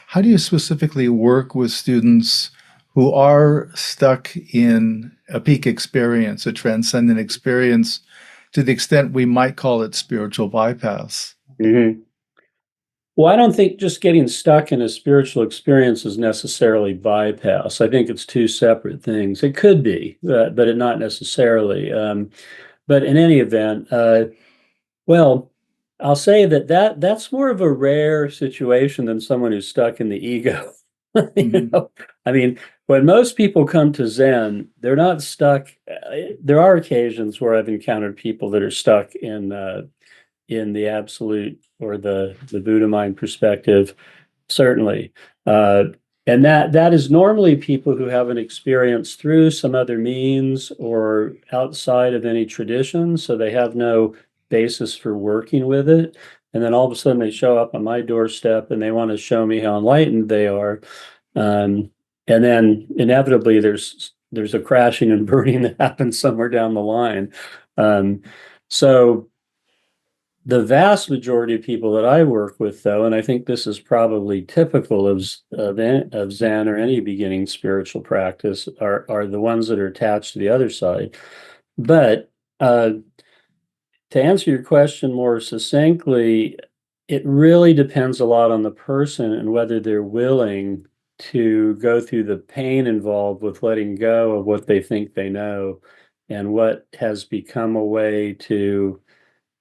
how do you specifically work with students who are stuck in a peak experience, a transcendent experience, to the extent we might call it spiritual bypass? Mm-hmm. Well, I don't think just getting stuck in a spiritual experience is necessarily bypass. I think it's two separate things. It could be, but it not necessarily. But in any event, well, I'll say that's more of a rare situation than someone who's stuck in the ego. You Mhm. know, I mean, when most people come to Zen, they're not stuck. There are occasions where I've encountered people that are stuck in the absolute or the Buddha mind perspective, certainly. Uh, and that is normally people who have an experience through some other means or outside of any tradition, so they have no basis for working with it. And then all of a sudden they show up on my doorstep and they want to show me how enlightened they are. And then inevitably there's a crashing and burning that happens somewhere down the line. So the vast majority of people that I work with, though, and I think this is probably typical of Zen or any beginning spiritual practice, are the ones that are attached to the other side. But to answer your question more succinctly, it really depends a lot on the person and whether they're willing to go through the pain involved with letting go of what they think they know and what has become a way to,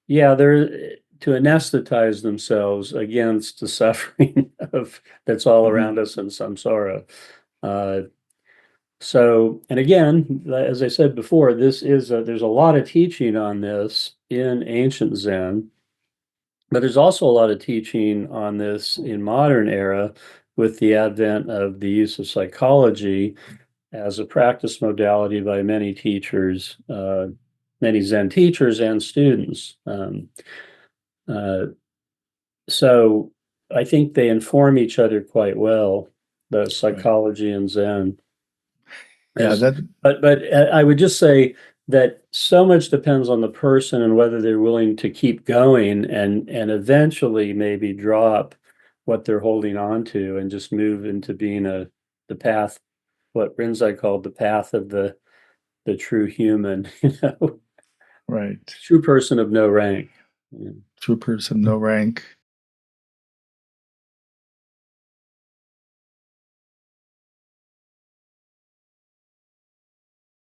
yeah, they're to anesthetize themselves against the suffering of that's all Mhm. around us in samsara. Uh, so, and again, as I said before, there's a lot of teaching on this in ancient Zen, but there's also a lot of teaching on this in modern era with the advent of the use of psychology as a practice modality by many teachers, many Zen teachers and students. Uh, so I think they inform each other quite well, the Right. psychology and Zen. Yeah, As, that but I would just say that so much depends on the person and whether they're willing to keep going and eventually maybe drop what they're holding on to and just move into being the path, what Rinzai called the path of the true human, right. true person of no rank. Yeah. True person, no rank.